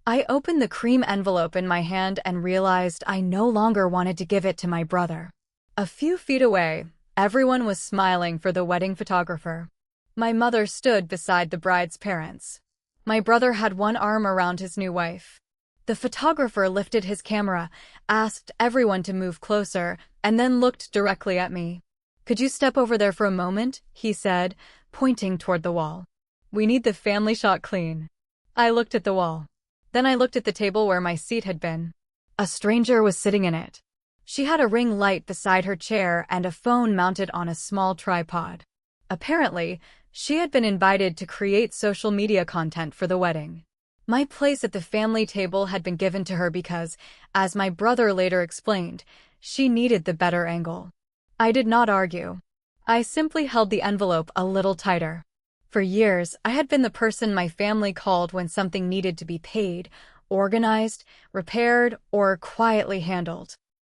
I opened the cream envelope in my hand and realized I no longer wanted to give it to my brother. A few feet away, everyone was smiling for the wedding photographer. My mother stood beside the bride's parents. My brother had one arm around his new wife. The photographer lifted his camera, asked everyone to move closer, and then looked directly at me. "Could you step over there for a moment?" he said, pointing toward the wall. "We need the family shot clean." I looked at the wall. Then I looked at the table where my seat had been. A stranger was sitting in it. She had a ring light beside her chair and a phone mounted on a small tripod. Apparently, she had been invited to create social media content for the wedding. My place at the family table had been given to her because, as my brother later explained, she needed the better angle. I did not argue. I simply held the envelope a little tighter. For years, I had been the person my family called when something needed to be paid, organized, repaired, or quietly handled.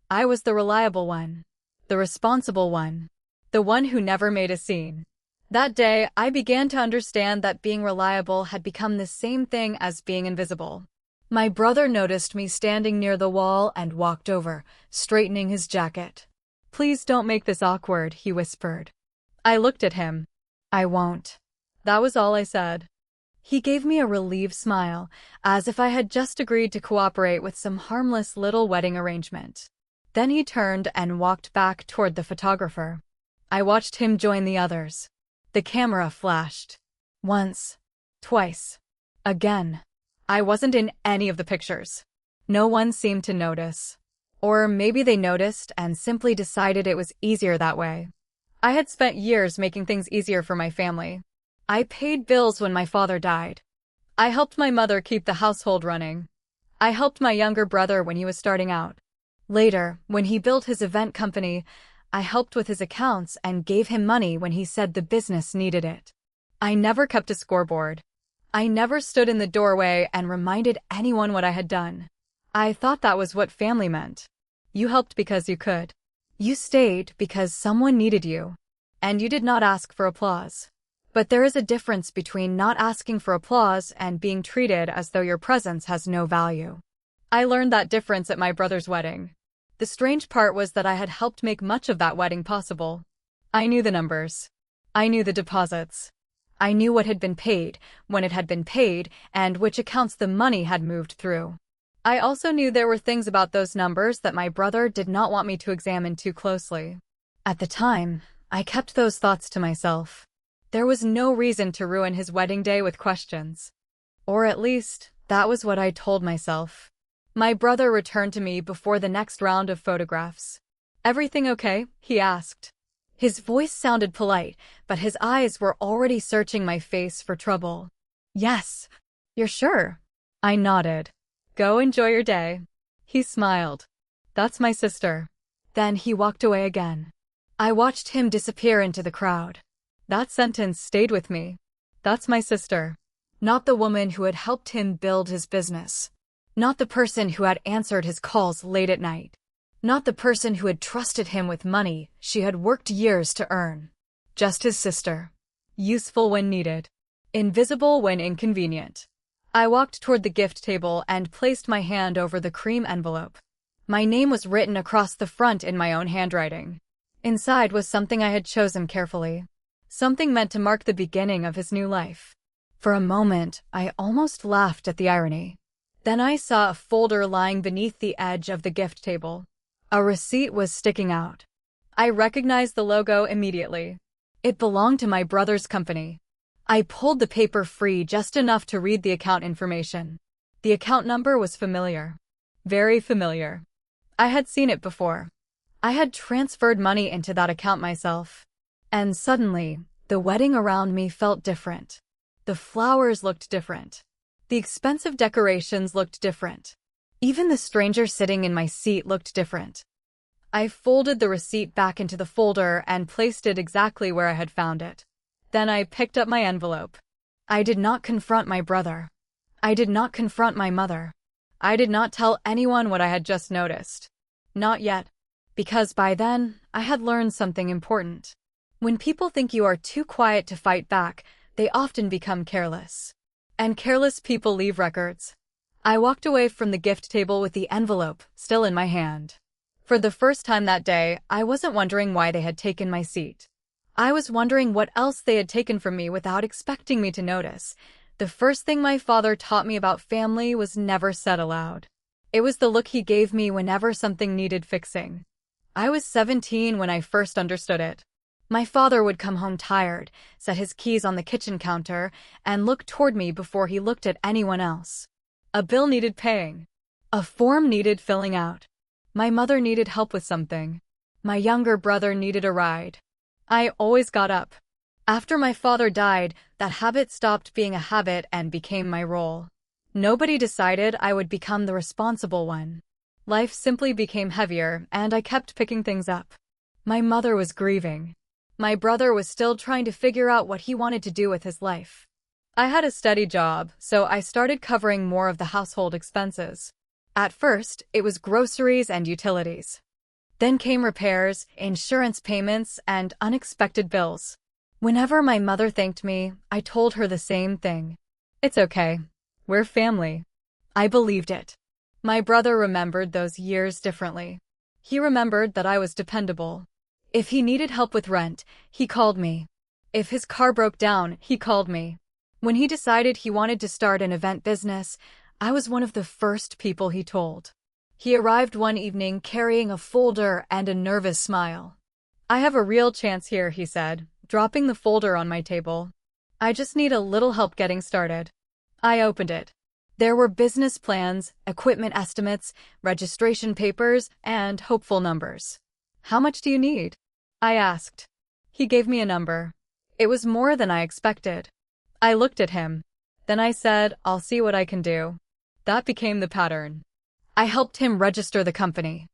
I was the reliable one, the responsible one, the one who never made a scene. That day, I began to understand that being reliable had become the same thing as being invisible. My brother noticed me standing near the wall and walked over, straightening his jacket. "Please don't make this awkward," he whispered. I looked at him. "I won't." That was all I said. He gave me a relieved smile, as if I had just agreed to cooperate with some harmless little wedding arrangement. Then he turned and walked back toward the photographer. I watched him join the others. The camera flashed. Once. Twice. Again. I wasn't in any of the pictures. No one seemed to notice. Or maybe they noticed and simply decided it was easier that way. I had spent years making things easier for my family. I paid bills when my father died. I helped my mother keep the household running. I helped my younger brother when he was starting out. Later, when he built his event company, I helped with his accounts and gave him money when he said the business needed it. I never kept a scoreboard. I never stood in the doorway and reminded anyone what I had done. I thought that was what family meant. You helped because you could. You stayed because someone needed you. And you did not ask for applause. But there is a difference between not asking for applause and being treated as though your presence has no value. I learned that difference at my brother's wedding. The strange part was that I had helped make much of that wedding possible. I knew the numbers. I knew the deposits. I knew what had been paid, when it had been paid, and which accounts the money had moved through. I also knew there were things about those numbers that my brother did not want me to examine too closely. At the time, I kept those thoughts to myself. There was no reason to ruin his wedding day with questions. Or at least, that was what I told myself. My brother returned to me before the next round of photographs. "Everything okay?" he asked. His voice sounded polite, but his eyes were already searching my face for trouble. "Yes." "You're sure?" I nodded. "Go enjoy your day." He smiled. "That's my sister." Then he walked away again. I watched him disappear into the crowd. That sentence stayed with me. That's my sister. Not the woman who had helped him build his business. Not the person who had answered his calls late at night. Not the person who had trusted him with money she had worked years to earn. Just his sister. Useful when needed. Invisible when inconvenient. I walked toward the gift table and placed my hand over the cream envelope. My name was written across the front in my own handwriting. Inside was something I had chosen carefully. Something meant to mark the beginning of his new life. For a moment, I almost laughed at the irony. Then I saw a folder lying beneath the edge of the gift table. A receipt was sticking out. I recognized the logo immediately. It belonged to my brother's company. I pulled the paper free just enough to read the account information. The account number was familiar. Very familiar. I had seen it before. I had transferred money into that account myself. And suddenly, the wedding around me felt different. The flowers looked different. The expensive decorations looked different. Even the stranger sitting in my seat looked different. I folded the receipt back into the folder and placed it exactly where I had found it. Then I picked up my envelope. I did not confront my brother. I did not confront my mother. I did not tell anyone what I had just noticed. Not yet. Because by then, I had learned something important. When people think you are too quiet to fight back, they often become careless. And careless people leave records. I walked away from the gift table with the envelope still in my hand. For the first time that day, I wasn't wondering why they had taken my seat. I was wondering what else they had taken from me without expecting me to notice. The first thing my father taught me about family was never said aloud. It was the look he gave me whenever something needed fixing. I was 17 when I first understood it. My father would come home tired, set his keys on the kitchen counter, and look toward me before he looked at anyone else. A bill needed paying. A form needed filling out. My mother needed help with something. My younger brother needed a ride. I always got up. After my father died, that habit stopped being a habit and became my role. Nobody decided I would become the responsible one. Life simply became heavier, and I kept picking things up. My mother was grieving. My brother was still trying to figure out what he wanted to do with his life. I had a steady job, so I started covering more of the household expenses. At first, it was groceries and utilities. Then came repairs, insurance payments, and unexpected bills. Whenever my mother thanked me, I told her the same thing. It's okay. We're family. I believed it. My brother remembered those years differently. He remembered that I was dependable. If he needed help with rent, he called me. If his car broke down, he called me. When he decided he wanted to start an event business, I was one of the first people he told. He arrived one evening carrying a folder and a nervous smile. I have a real chance here, he said, dropping the folder on my table. I just need a little help getting started. I opened it. There were business plans, equipment estimates, registration papers, and hopeful numbers. How much do you need? I asked. He gave me a number. It was more than I expected. I looked at him. Then I said, I'll see what I can do. That became the pattern. I helped him register the company.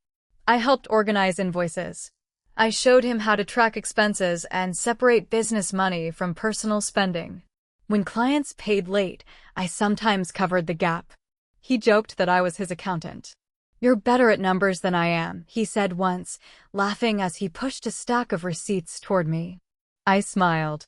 I helped organize invoices. I showed him how to track expenses and separate business money from personal spending. When clients paid late, I sometimes covered the gap. He joked that I was his accountant. You're better at numbers than I am, he said once, laughing as he pushed a stack of receipts toward me. I smiled.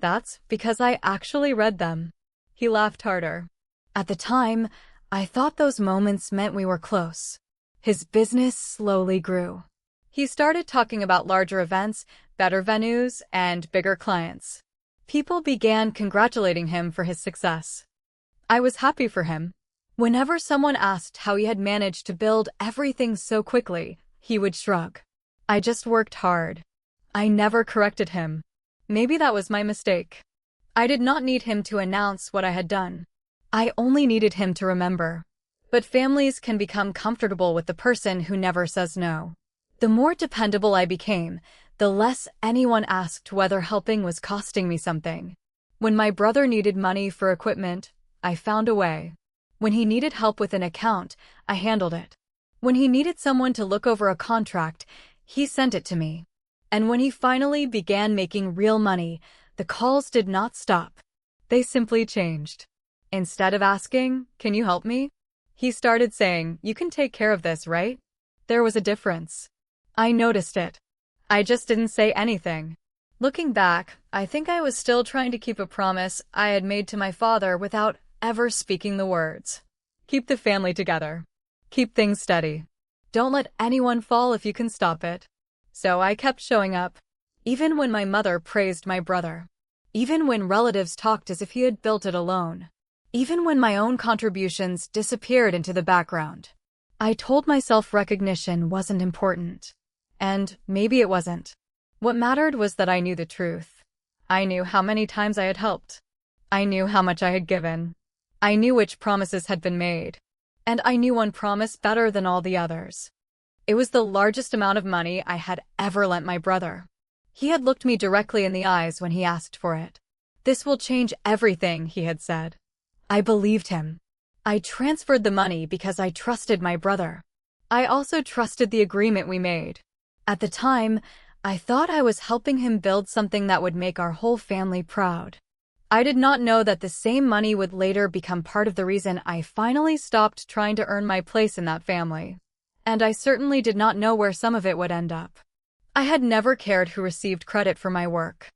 That's because I actually read them. He laughed harder. At the time, I thought those moments meant we were close. His business slowly grew. He started talking about larger events, better venues, and bigger clients. People began congratulating him for his success. I was happy for him. Whenever someone asked how he had managed to build everything so quickly, he would shrug. I just worked hard. I never corrected him. Maybe that was my mistake. I did not need him to announce what I had done. I only needed him to remember. But families can become comfortable with the person who never says no. The more dependable I became, the less anyone asked whether helping was costing me something. When my brother needed money for equipment, I found a way. When he needed help with an account, I handled it. When he needed someone to look over a contract, he sent it to me. And when he finally began making real money, the calls did not stop. They simply changed. Instead of asking, "Can you help me?" he started saying, "You can take care of this, right?" There was a difference. I noticed it. I just didn't say anything. Looking back, I think I was still trying to keep a promise I had made to my father without ever speaking the words. Keep the family together. Keep things steady. Don't let anyone fall if you can stop it. So I kept showing up. Even when my mother praised my brother. Even when relatives talked as if he had built it alone. Even when my own contributions disappeared into the background. I told myself recognition wasn't important. And maybe it wasn't. What mattered was that I knew the truth. I knew how many times I had helped. I knew how much I had given. I knew which promises had been made. And I knew one promise better than all the others. It was the largest amount of money I had ever lent my brother. He had looked me directly in the eyes when he asked for it. "This will change everything," he had said. I believed him. I transferred the money because I trusted my brother. I also trusted the agreement we made. At the time, I thought I was helping him build something that would make our whole family proud. I did not know that the same money would later become part of the reason I finally stopped trying to earn my place in that family. And I certainly did not know where some of it would end up. I had never cared who received credit for my work.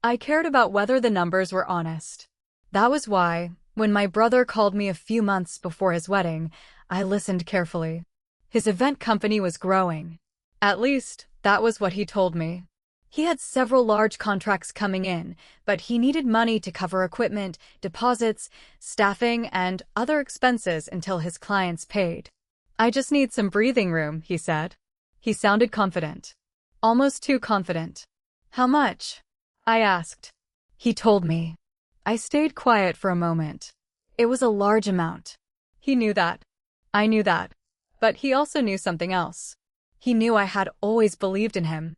I cared about whether the numbers were honest. That was why, When my brother called me a few months before his wedding, I listened carefully. His event company was growing. At least, that was what he told me. He had several large contracts coming in, but he needed money to cover equipment, deposits, staffing, and other expenses until his clients paid. I just need some breathing room, he said. He sounded confident. Almost too confident. How much? I asked. He told me. I stayed quiet for a moment. It was a large amount. He knew that. I knew that. But he also knew something else. He knew I had always believed in him.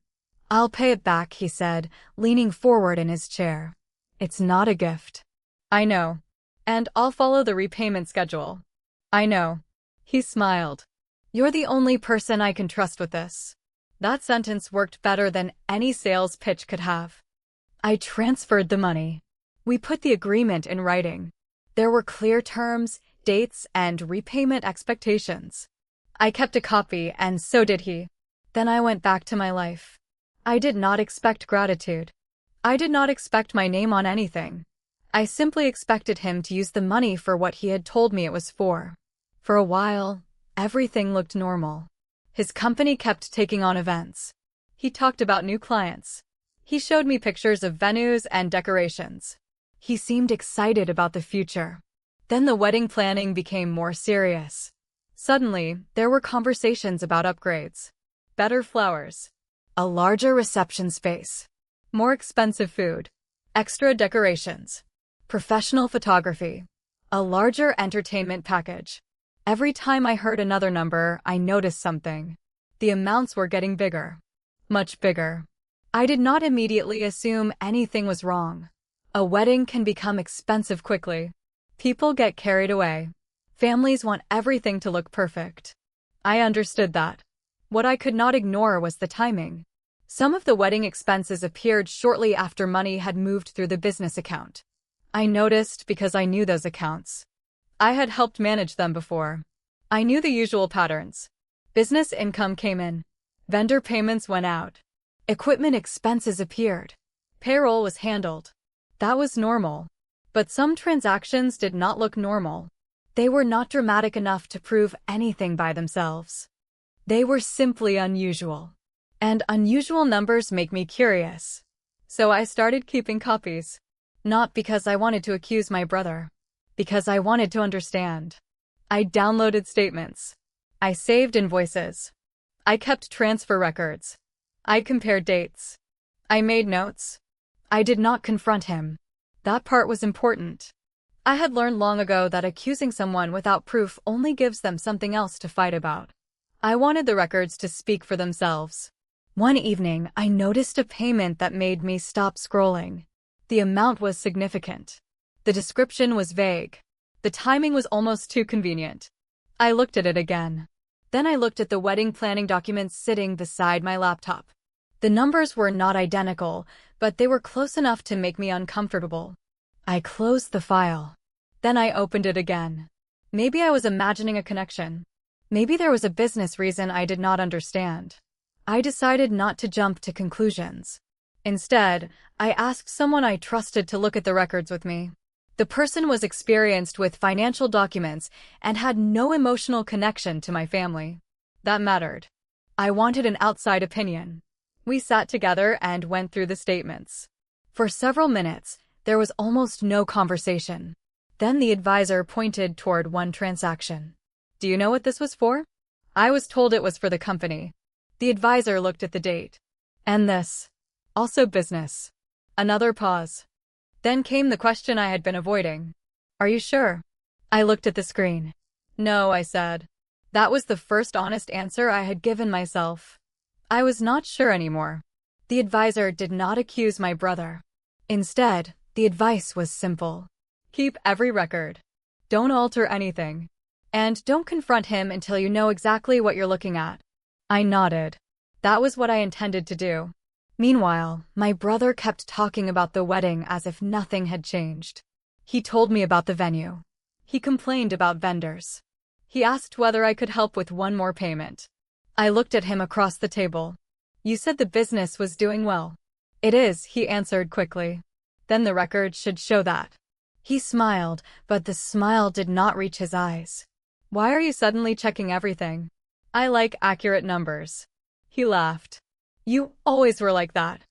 I'll pay it back, he said, leaning forward in his chair. It's not a gift. I know. And I'll follow the repayment schedule. I know. He smiled. You're the only person I can trust with this. That sentence worked better than any sales pitch could have. I transferred the money. We put the agreement in writing. There were clear terms, dates, and repayment expectations. I kept a copy, and so did he. Then I went back to my life. I did not expect gratitude. I did not expect my name on anything. I simply expected him to use the money for what he had told me it was for. For a while, everything looked normal. His company kept taking on events. He talked about new clients. He showed me pictures of venues and decorations. He seemed excited about the future. Then the wedding planning became more serious. Suddenly, there were conversations about upgrades. Better flowers. A larger reception space. More expensive food. Extra decorations. Professional photography. A larger entertainment package. Every time I heard another number, I noticed something. The amounts were getting bigger. Much bigger. I did not immediately assume anything was wrong. A wedding can become expensive quickly. People get carried away. Families want everything to look perfect. I understood that. What I could not ignore was the timing. Some of the wedding expenses appeared shortly after money had moved through the business account. I noticed because I knew those accounts. I had helped manage them before. I knew the usual patterns. Business income came in. Vendor payments went out. Equipment expenses appeared. Payroll was handled. That was normal. But some transactions did not look normal. They were not dramatic enough to prove anything by themselves. They were simply unusual. And unusual numbers make me curious. So I started keeping copies. Not because I wanted to accuse my brother. Because I wanted to understand. I downloaded statements. I saved invoices. I kept transfer records. I compared dates. I made notes. I did not confront him. That part was important. I had learned long ago that accusing someone without proof only gives them something else to fight about. I wanted the records to speak for themselves. One evening, I noticed a payment that made me stop scrolling. The amount was significant. The description was vague. The timing was almost too convenient. I looked at it again. Then I looked at the wedding planning documents sitting beside my laptop. The numbers were not identical, but they were close enough to make me uncomfortable. I closed the file. Then I opened it again. Maybe I was imagining a connection. Maybe there was a business reason I did not understand. I decided not to jump to conclusions. Instead, I asked someone I trusted to look at the records with me. The person was experienced with financial documents and had no emotional connection to my family. That mattered. I wanted an outside opinion. We sat together and went through the statements. For several minutes, there was almost no conversation. Then the advisor pointed toward one transaction. Do you know what this was for? I was told it was for the company. The advisor looked at the date. And this. Also business. Another pause. Then came the question I had been avoiding. Are you sure? I looked at the screen. No, I said. That was the first honest answer I had given myself. I was not sure anymore. The advisor did not accuse my brother. Instead, the advice was simple. Keep every record. Don't alter anything. And don't confront him until you know exactly what you're looking at. I nodded. That was what I intended to do. Meanwhile, my brother kept talking about the wedding as if nothing had changed. He told me about the venue. He complained about vendors. He asked whether I could help with one more payment. I looked at him across the table. You said the business was doing well. It is, he answered quickly. Then the record should show that. He smiled, but the smile did not reach his eyes. Why are you suddenly checking everything? I like accurate numbers. He laughed. You always were like that.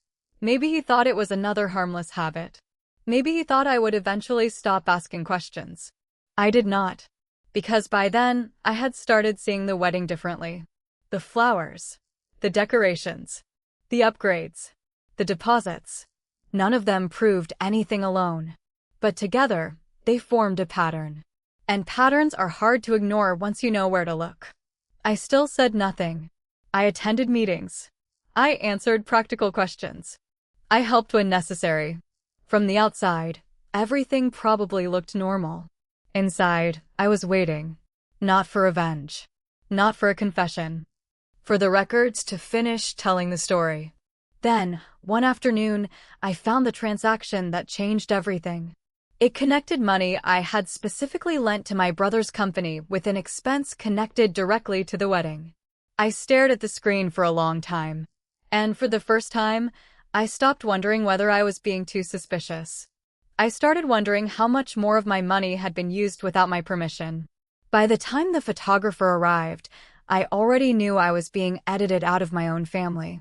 Maybe he thought it was another harmless habit. Maybe he thought I would eventually stop asking questions. I did not. Because by then, I had started seeing the wedding differently. The flowers, the decorations, the upgrades, the deposits. None of them proved anything alone. But together, they formed a pattern. And patterns are hard to ignore once you know where to look. I still said nothing. I attended meetings. I answered practical questions. I helped when necessary. From the outside, everything probably looked normal. Inside, I was waiting. Not for revenge. Not for a confession. For the records to finish telling the story. Then, one afternoon, I found the transaction that changed everything. It connected money I had specifically lent to my brother's company with an expense connected directly to the wedding. I stared at the screen for a long time. And for the first time, I stopped wondering whether I was being too suspicious. I started wondering how much more of my money had been used without my permission. By the time the photographer arrived, I already knew I was being edited out of my own family.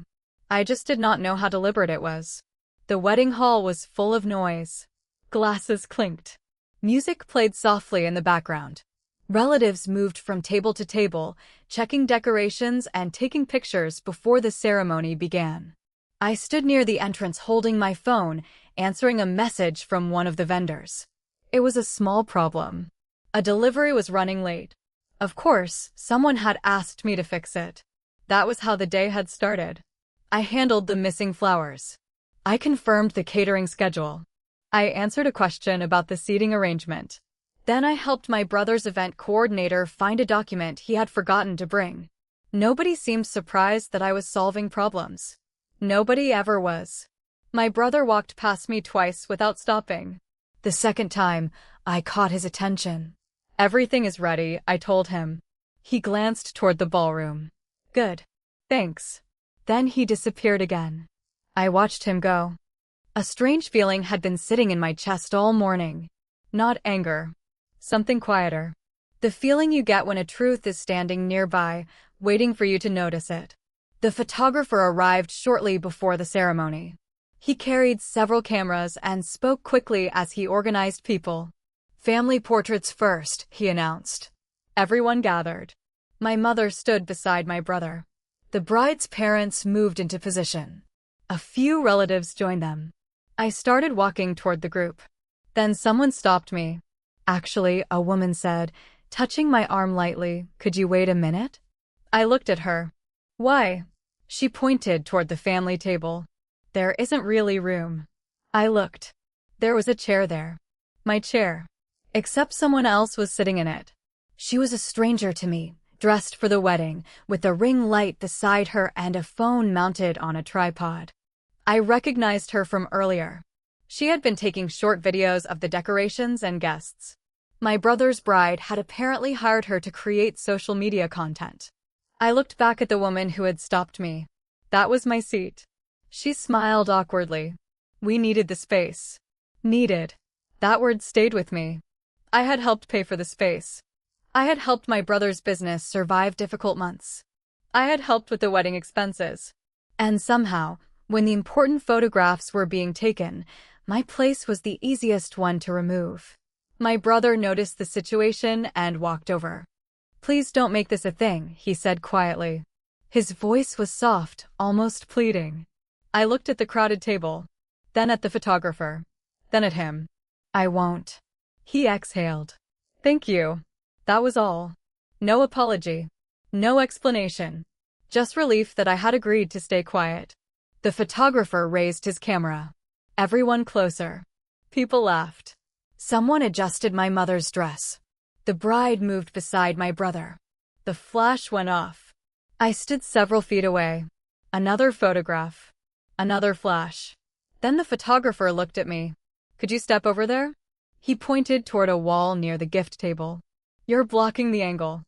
I just did not know how deliberate it was. The wedding hall was full of noise. Glasses clinked. Music played softly in the background. Relatives moved from table to table, checking decorations and taking pictures before the ceremony began. I stood near the entrance holding my phone, answering a message from one of the vendors. It was a small problem. A delivery was running late. Of course, someone had asked me to fix it. That was how the day had started. I handled the missing flowers. I confirmed the catering schedule. I answered a question about the seating arrangement. Then I helped my brother's event coordinator find a document he had forgotten to bring. Nobody seemed surprised that I was solving problems. Nobody ever was. My brother walked past me twice without stopping. The second time, I caught his attention. Everything is ready, I told him. He glanced toward the ballroom. Good. Thanks. Then he disappeared again. I watched him go. A strange feeling had been sitting in my chest all morning. Not anger. Something quieter. The feeling you get when a truth is standing nearby, waiting for you to notice it. The photographer arrived shortly before the ceremony. He carried several cameras and spoke quickly as he organized people. Family portraits first, he announced. Everyone gathered. My mother stood beside my brother. The bride's parents moved into position. A few relatives joined them. I started walking toward the group. Then someone stopped me. Actually, a woman said, touching my arm lightly, "Could you wait a minute?" I looked at her. Why? She pointed toward the family table. There isn't really room. I looked. There was a chair there. My chair. Except someone else was sitting in it. She was a stranger to me, dressed for the wedding, with a ring light beside her and a phone mounted on a tripod. I recognized her from earlier. She had been taking short videos of the decorations and guests. My brother's bride had apparently hired her to create social media content. I looked back at the woman who had stopped me. That was my seat. She smiled awkwardly. We needed the space. Needed. That word stayed with me. I had helped pay for the space. I had helped my brother's business survive difficult months. I had helped with the wedding expenses. And somehow, when the important photographs were being taken, my place was the easiest one to remove. My brother noticed the situation and walked over. Please don't make this a thing, he said quietly. His voice was soft, almost pleading. I looked at the crowded table, then at the photographer, then at him. I won't. He exhaled. Thank you. That was all. No apology. No explanation. Just relief that I had agreed to stay quiet. The photographer raised his camera. Everyone closer. People laughed. Someone adjusted my mother's dress. The bride moved beside my brother. The flash went off. I stood several feet away. Another photograph. Another flash. Then the photographer looked at me. Could you step over there? He pointed toward a wall near the gift table. You're blocking the angle.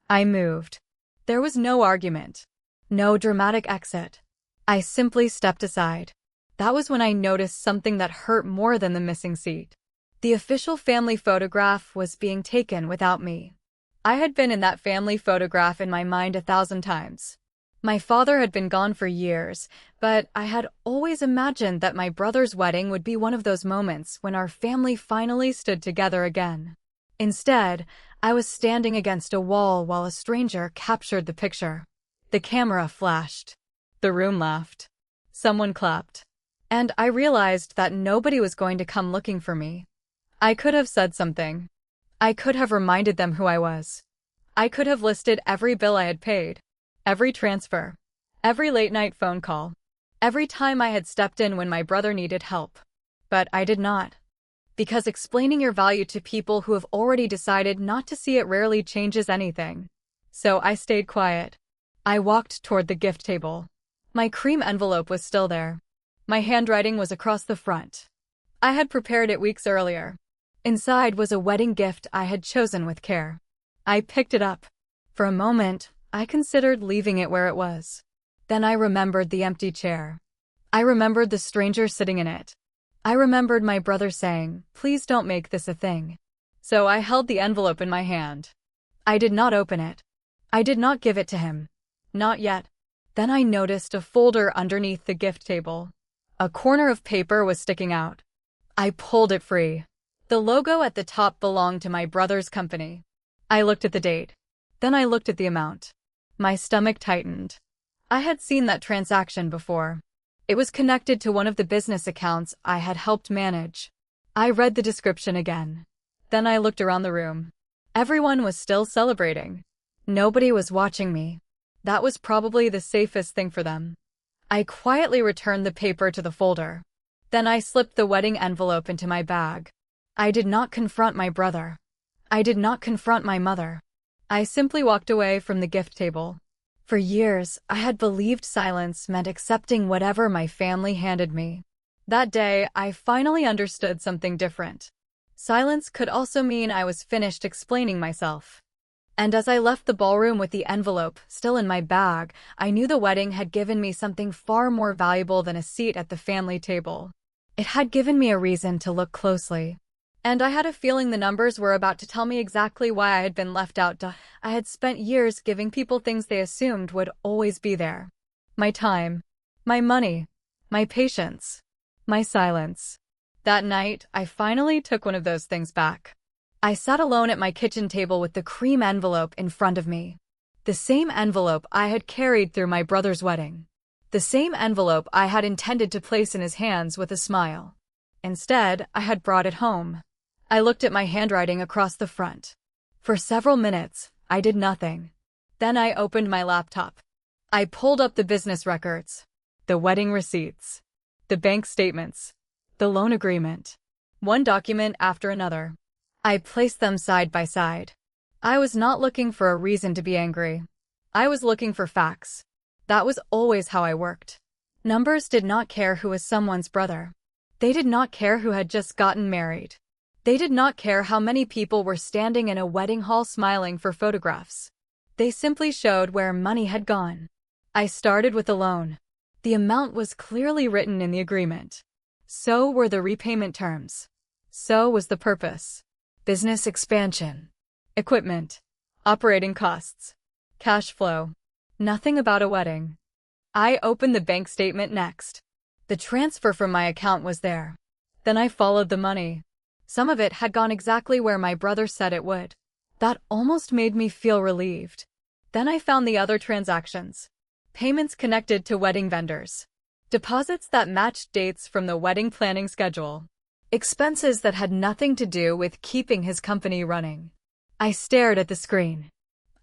I moved. There was no argument. No dramatic exit. I simply stepped aside. That was when I noticed something that hurt more than the missing seat. The official family photograph was being taken without me. I had been in that family photograph in my mind 1,000 times. My father had been gone for years, but I had always imagined that my brother's wedding would be one of those moments when our family finally stood together again. Instead, I was standing against a wall while a stranger captured the picture. The camera flashed. The room laughed. Someone clapped. And I realized that nobody was going to come looking for me. I could have said something. I could have reminded them who I was. I could have listed every bill I had paid. Every transfer, every late-night phone call, every time I had stepped in when my brother needed help. But I did not. Because explaining your value to people who have already decided not to see it rarely changes anything. So I stayed quiet. I walked toward the gift table. My cream envelope was still there. My handwriting was across the front. I had prepared it weeks earlier. Inside was a wedding gift I had chosen with care. I picked it up. For a moment, I considered leaving it where it was. Then I remembered the empty chair. I remembered the stranger sitting in it. I remembered my brother saying, "Please don't make this a thing." So I held the envelope in my hand. I did not open it. I did not give it to him. Not yet. Then I noticed a folder underneath the gift table. A corner of paper was sticking out. I pulled it free. The logo at the top belonged to my brother's company. I looked at the date. Then I looked at the amount. My stomach tightened. I had seen that transaction before. It was connected to one of the business accounts I had helped manage. I read the description again. Then I looked around the room. Everyone was still celebrating. Nobody was watching me. That was probably the safest thing for them. I quietly returned the paper to the folder. Then I slipped the wedding envelope into my bag. I did not confront my brother. I did not confront my mother. I simply walked away from the gift table. For years, I had believed silence meant accepting whatever my family handed me. That day, I finally understood something different. Silence could also mean I was finished explaining myself. And as I left the ballroom with the envelope still in my bag, I knew the wedding had given me something far more valuable than a seat at the family table. It had given me a reason to look closely. And I had a feeling the numbers were about to tell me exactly why I had been left out. I had spent years giving people things they assumed would always be there. My time, my money, my patience, my silence. That night, I finally took one of those things back. I sat alone at my kitchen table with the cream envelope in front of me. The same envelope I had carried through my brother's wedding. The same envelope I had intended to place in his hands with a smile. Instead, I had brought it home. I looked at my handwriting across the front. For several minutes, I did nothing. Then I opened my laptop. I pulled up the business records, the wedding receipts, the bank statements, the loan agreement, one document after another. I placed them side by side. I was not looking for a reason to be angry. I was looking for facts. That was always how I worked. Numbers did not care who was someone's brother. They did not care who had just gotten married. They did not care how many people were standing in a wedding hall smiling for photographs. They simply showed where money had gone. I started with a loan. The amount was clearly written in the agreement. So were the repayment terms. So was the purpose. Business expansion. Equipment. Operating costs. Cash flow. Nothing about a wedding. I opened the bank statement next. The transfer from my account was there. Then I followed the money. Some of it had gone exactly where my brother said it would. That almost made me feel relieved. Then I found the other transactions. Payments connected to wedding vendors. Deposits that matched dates from the wedding planning schedule. Expenses that had nothing to do with keeping his company running. I stared at the screen.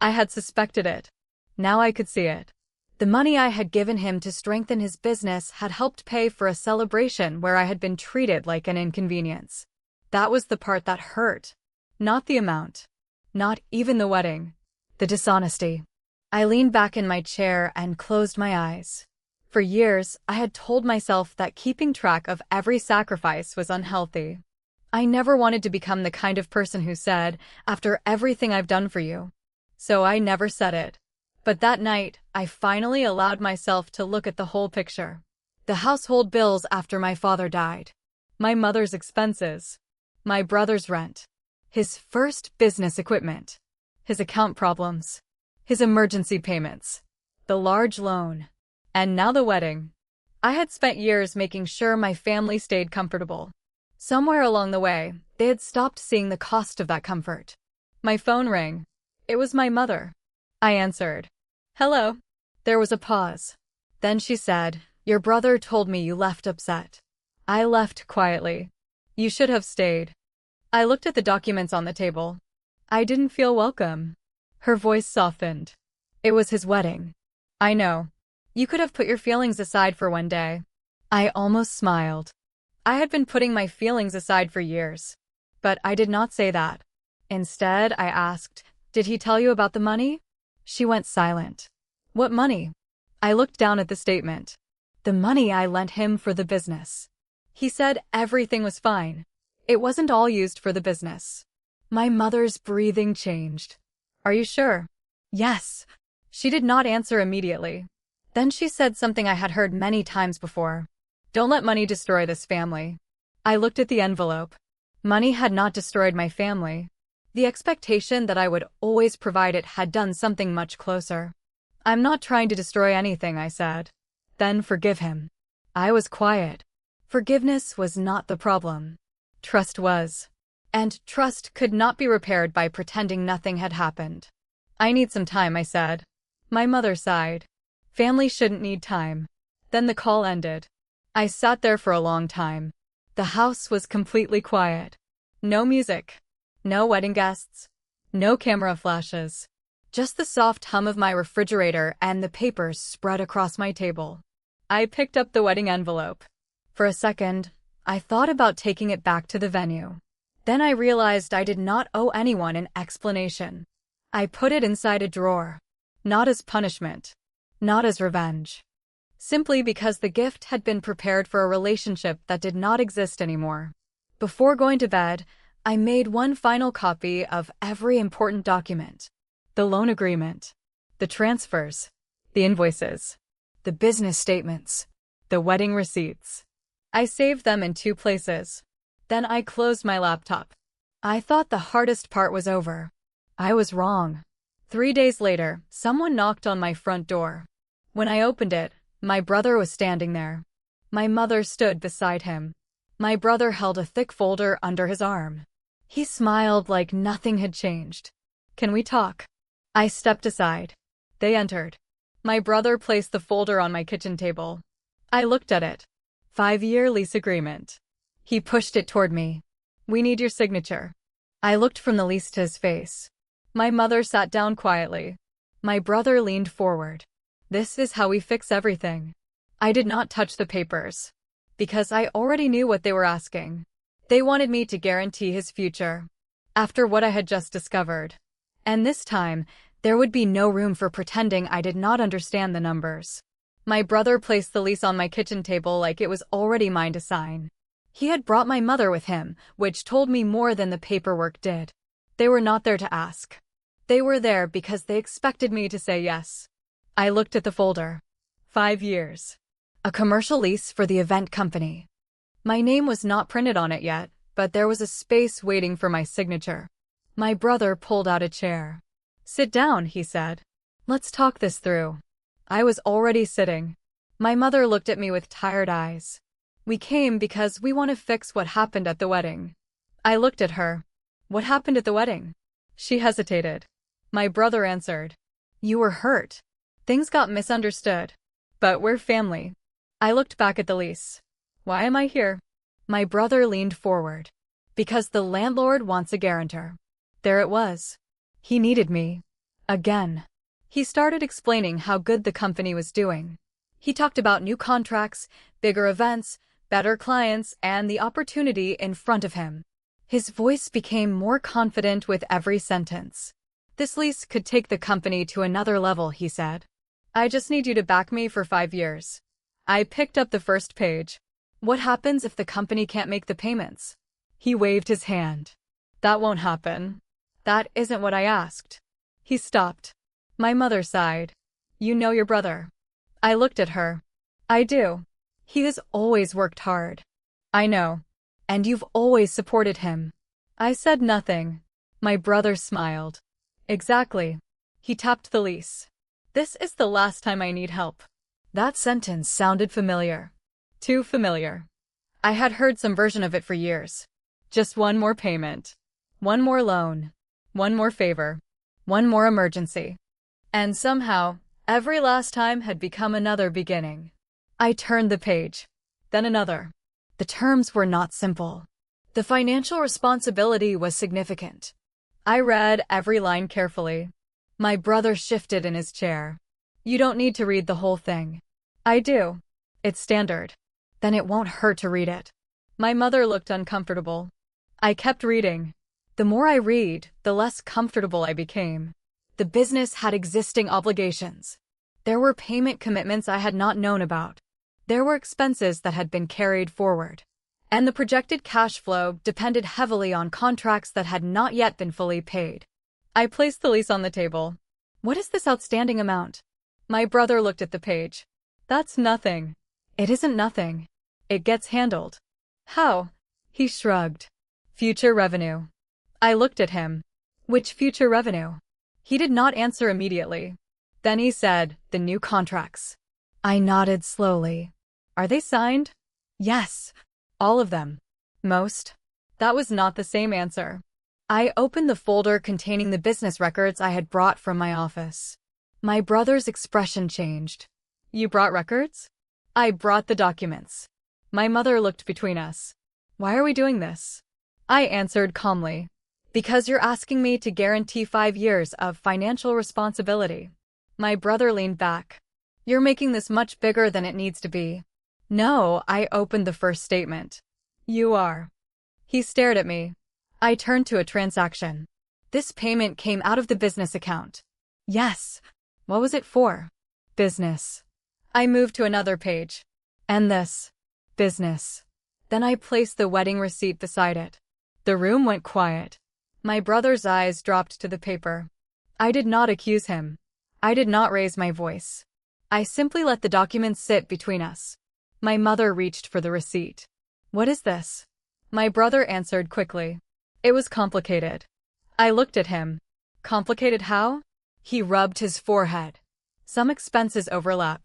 I had suspected it. Now I could see it. The money I had given him to strengthen his business had helped pay for a celebration where I had been treated like an inconvenience. That was the part that hurt. Not the amount. Not even the wedding. The dishonesty. I leaned back in my chair and closed my eyes. For years, I had told myself that keeping track of every sacrifice was unhealthy. I never wanted to become the kind of person who said, "After everything I've done for you." So I never said it. But that night, I finally allowed myself to look at the whole picture. The household bills after my father died. My mother's expenses. my brother's rent, his first business equipment, his account problems, his emergency payments, the large loan, and now the wedding. I had spent years making sure my family stayed comfortable. Somewhere along the way, they had stopped seeing the cost of that comfort. My phone rang. It was my mother. I answered. Hello. There was a pause. Then she said, "Your brother told me you left upset." I left quietly. "You should have stayed." I looked at the documents on the table. I didn't feel welcome. Her voice softened. It was his wedding. I know. You could have put your feelings aside for one day. I almost smiled. I had been putting my feelings aside for years. But I did not say that. Instead, I asked, "Did he tell you about the money?" She went silent. "What money?" I looked down at the statement. The money I lent him for the business. He said everything was fine. It wasn't all used for the business. My mother's breathing changed. "Are you sure?" "Yes." She did not answer immediately. Then she said something I had heard many times before. "Don't let money destroy this family." I looked at the envelope. Money had not destroyed my family. The expectation that I would always provide it had done something much closer. "I'm not trying to destroy anything," I said. "Then forgive him." I was quiet. Forgiveness was not the problem. Trust was. And trust could not be repaired by pretending nothing had happened. "I need some time," I said. My mother sighed. Family shouldn't need time. Then the call ended. I sat there for a long time. The house was completely quiet. No music. No wedding guests. No camera flashes. Just the soft hum of my refrigerator and the papers spread across my table. I picked up the wedding envelope. For a second, I thought about taking it back to the venue. Then I realized I did not owe anyone an explanation. I put it inside a drawer. Not as punishment. Not as revenge. Simply because the gift had been prepared for a relationship that did not exist anymore. Before going to bed, I made one final copy of every important document. The loan agreement. The transfers. The invoices. The business statements. The wedding receipts. I saved them in 2 places. Then I closed my laptop. I thought the hardest part was over. I was wrong. 3 days later, someone knocked on my front door. When I opened it, my brother was standing there. My mother stood beside him. My brother held a thick folder under his arm. He smiled like nothing had changed. "Can we talk?" I stepped aside. They entered. My brother placed the folder on my kitchen table. I looked at it. 5-year lease agreement. He pushed it toward me. "We need your signature." I looked from the lease to his face. My mother sat down quietly. My brother leaned forward. "This is how we fix everything." I did not touch the papers. Because I already knew what they were asking. They wanted me to guarantee his future. After what I had just discovered. And this time, there would be no room for pretending I did not understand the numbers. My brother placed the lease on my kitchen table like it was already mine to sign. He had brought my mother with him, which told me more than the paperwork did. They were not there to ask. They were there because they expected me to say yes. I looked at the folder. 5 years. A commercial lease for the event company. My name was not printed on it yet, but there was a space waiting for my signature. My brother pulled out a chair. "Sit down," he said. "Let's talk this through." I was already sitting. My mother looked at me with tired eyes. "We came because we want to fix what happened at the wedding." I looked at her. "What happened at the wedding?" She hesitated. My brother answered. "You were hurt. Things got misunderstood. But we're family." I looked back at the lease. "Why am I here?" My brother leaned forward. "Because the landlord wants a guarantor." There it was. He needed me. Again. He started explaining how good the company was doing. He talked about new contracts, bigger events, better clients, and the opportunity in front of him. His voice became more confident with every sentence. "This lease could take the company to another level," he said. "I just need you to back me for 5 years." I picked up the first page. "What happens if the company can't make the payments?" He waved his hand. "That won't happen." "That isn't what I asked." He stopped. My mother sighed. "You know your brother." I looked at her. "I do. He has always worked hard." "I know. And you've always supported him. I said nothing. My brother smiled. Exactly. He tapped the lease. This is the last time I need help. That sentence sounded familiar. Too familiar. I had heard some version of it for years. Just one more payment. One more loan. One more favor. One more emergency. And somehow, every last time had become another beginning. I turned the page. Then another. The terms were not simple. The financial responsibility was significant. I read every line carefully. My brother shifted in his chair. You don't need to read the whole thing. I do. It's standard. Then it won't hurt to read it. My mother looked uncomfortable. I kept reading. The more I read, the less comfortable I became. The business had existing obligations. There were payment commitments I had not known about. There were expenses that had been carried forward. And the projected cash flow depended heavily on contracts that had not yet been fully paid. I placed the lease on the table. What is this outstanding amount? My brother looked at the page. That's nothing. It isn't nothing. It gets handled. How? He shrugged. Future revenue. I looked at him. Which future revenue? He did not answer immediately. Then he said, the new contracts. I nodded slowly. Are they signed? Yes. All of them. Most. That was not the same answer. I opened the folder containing the business records I had brought from my office. My brother's expression changed. You brought records? I brought the documents. My mother looked between us. Why are we doing this? I answered calmly. Because you're asking me to guarantee 5 years of financial responsibility. My brother leaned back. You're making this much bigger than it needs to be. No, I opened the first statement. You are. He stared at me. I turned to a transaction. This payment came out of the business account. Yes. What was it for? Business. I moved to another page. And this. Business. Then I placed the wedding receipt beside it. The room went quiet. My brother's eyes dropped to the paper. I did not accuse him. I did not raise my voice. I simply let the documents sit between us. My mother reached for the receipt. What is this? My brother answered quickly. It was complicated. I looked at him. Complicated how? He rubbed his forehead. Some expenses overlap.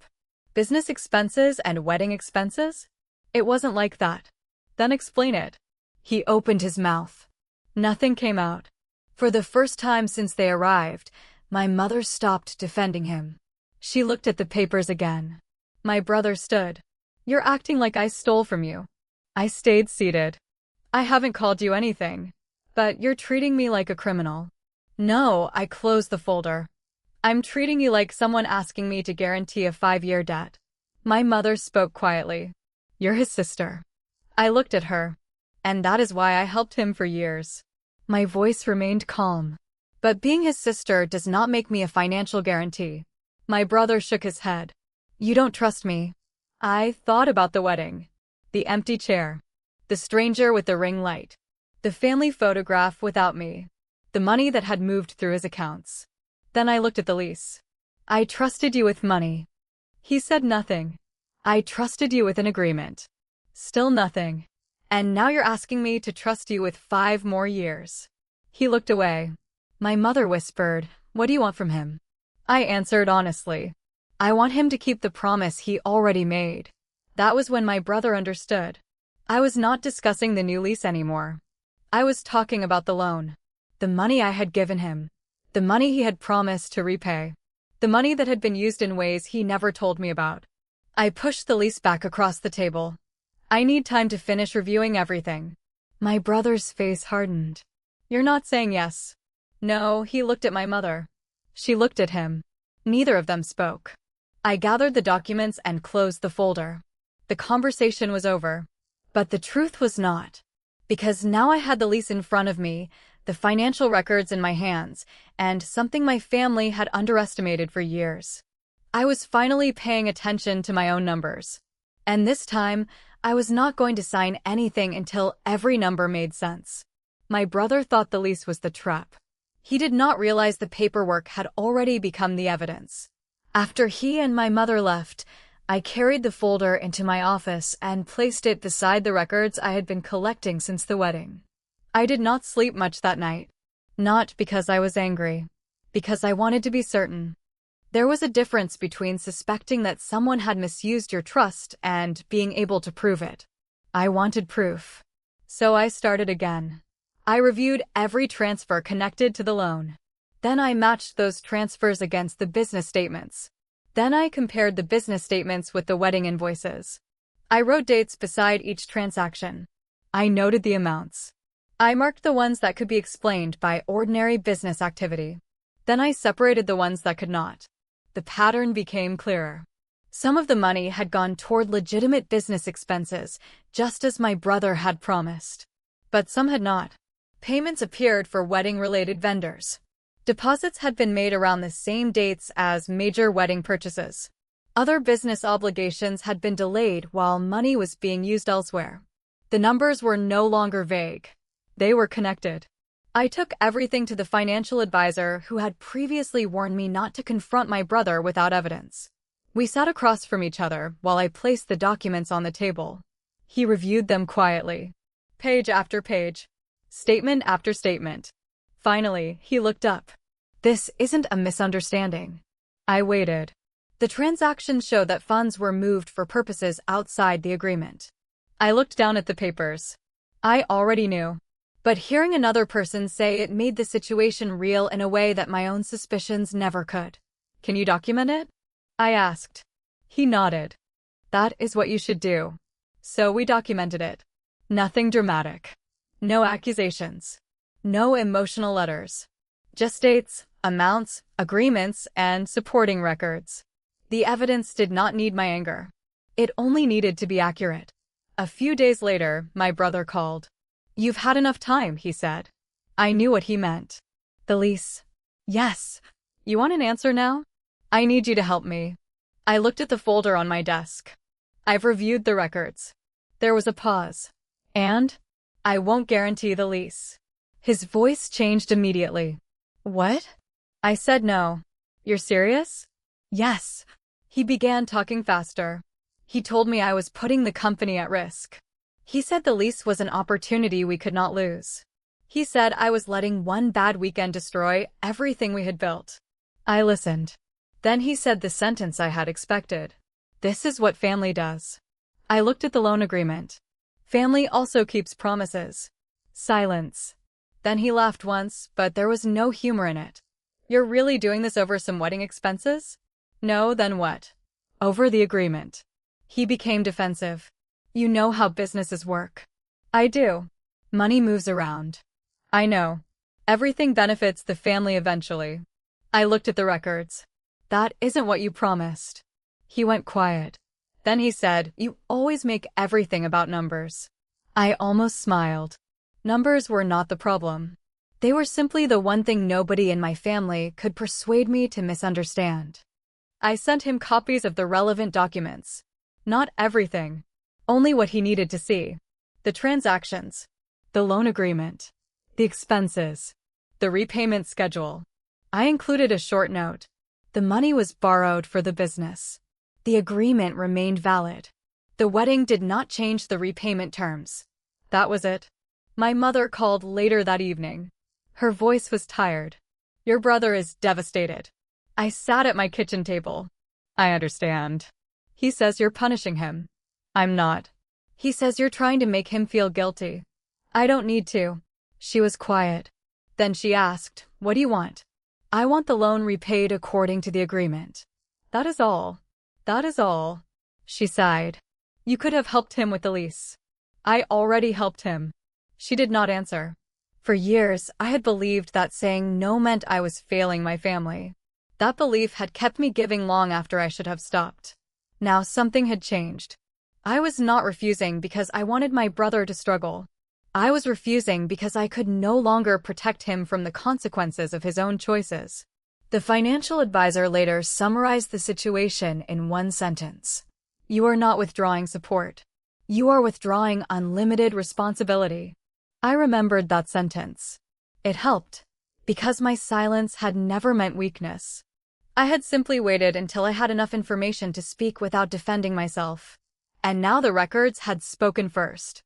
Business expenses and wedding expenses? It wasn't like that. Then explain it. He opened his mouth. Nothing came out. For the first time since they arrived, my mother stopped defending him. She looked at the papers again. My brother stood. You're acting like I stole from you. I stayed seated. I haven't called you anything. But you're treating me like a criminal. No, I closed the folder. I'm treating you like someone asking me to guarantee a 5-year debt. My mother spoke quietly. You're his sister. I looked at her. And that is why I helped him for years. My voice remained calm. But being his sister does not make me a financial guarantee. My brother shook his head. You don't trust me. I thought about the wedding. The empty chair. The stranger with the ring light. The family photograph without me. The money that had moved through his accounts. Then I looked at the lease. I trusted you with money. He said nothing. I trusted you with an agreement. Still nothing. And now you're asking me to trust you with 5 more years. He looked away. My mother whispered, what do you want from him? I answered honestly. I want him to keep the promise he already made. That was when my brother understood. I was not discussing the new lease anymore. I was talking about the loan. The money I had given him. The money he had promised to repay. The money that had been used in ways he never told me about. I pushed the lease back across the table. I need time to finish reviewing everything. My brother's face hardened. You're not saying yes. No, he looked at my mother. She looked at him. Neither of them spoke. I gathered the documents and closed the folder. The conversation was over. But the truth was not. Because now I had the lease in front of me, the financial records in my hands, and something my family had underestimated for years. I was finally paying attention to my own numbers. And this time, I was not going to sign anything until every number made sense. My brother thought the lease was the trap. He did not realize the paperwork had already become the evidence. After he and my mother left, I carried the folder into my office and placed it beside the records I had been collecting since the wedding. I did not sleep much that night. Not because I was angry. Because I wanted to be certain. There was a difference between suspecting that someone had misused your trust and being able to prove it. I wanted proof. So I started again. I reviewed every transfer connected to the loan. Then I matched those transfers against the business statements. Then I compared the business statements with the wedding invoices. I wrote dates beside each transaction. I noted the amounts. I marked the ones that could be explained by ordinary business activity. Then I separated the ones that could not. The pattern became clearer. Some of the money had gone toward legitimate business expenses, just as my brother had promised. But some had not. Payments appeared for wedding-related vendors. Deposits had been made around the same dates as major wedding purchases. Other business obligations had been delayed while money was being used elsewhere. The numbers were no longer vague. They were connected. I took everything to the financial advisor who had previously warned me not to confront my brother without evidence. We sat across from each other while I placed the documents on the table. He reviewed them quietly. Page after page. Statement after statement. Finally, he looked up. This isn't a misunderstanding. I waited. The transactions showed that funds were moved for purposes outside the agreement. I looked down at the papers. I already knew. But hearing another person say it made the situation real in a way that my own suspicions never could. Can you document it? I asked. He nodded. That is what you should do. So we documented it. Nothing dramatic. No accusations. No emotional letters. Just dates, amounts, agreements, and supporting records. The evidence did not need my anger. It only needed to be accurate. A few days later, my brother called. You've had enough time, he said. I knew what he meant. The lease. Yes. You want an answer now? I need you to help me. I looked at the folder on my desk. I've reviewed the records. There was a pause. And? I won't guarantee the lease. His voice changed immediately. What? I said no. You're serious? Yes. He began talking faster. He told me I was putting the company at risk. He said the lease was an opportunity we could not lose. He said I was letting one bad weekend destroy everything we had built. I listened. Then he said the sentence I had expected. This is what family does. I looked at the loan agreement. Family also keeps promises. Silence. Then he laughed once, but there was no humor in it. You're really doing this over some wedding expenses? No, then what? Over the agreement. He became defensive. You know how businesses work. I do. Money moves around. I know. Everything benefits the family eventually. I looked at the records. That isn't what you promised. He went quiet. Then he said, you always make everything about numbers. I almost smiled. Numbers were not the problem. They were simply the one thing nobody in my family could persuade me to misunderstand. I sent him copies of the relevant documents. Not everything. Only what he needed to see. The transactions. The loan agreement. The expenses. The repayment schedule. I included a short note. The money was borrowed for the business. The agreement remained valid. The wedding did not change the repayment terms. That was it. My mother called later that evening. Her voice was tired. Your brother is devastated. I sat at my kitchen table. I understand. He says you're punishing him. I'm not. He says you're trying to make him feel guilty. I don't need to. She was quiet. Then she asked, what do you want? I want the loan repaid according to the agreement. That is all. That is all. She sighed. You could have helped him with the lease. I already helped him. She did not answer. For years, I had believed that saying no meant I was failing my family. That belief had kept me giving long after I should have stopped. Now something had changed. I was not refusing because I wanted my brother to struggle. I was refusing because I could no longer protect him from the consequences of his own choices. The financial advisor later summarized the situation in one sentence. You are not withdrawing support. You are withdrawing unlimited responsibility. I remembered that sentence. It helped, because my silence had never meant weakness. I had simply waited until I had enough information to speak without defending myself. And now the records had spoken first.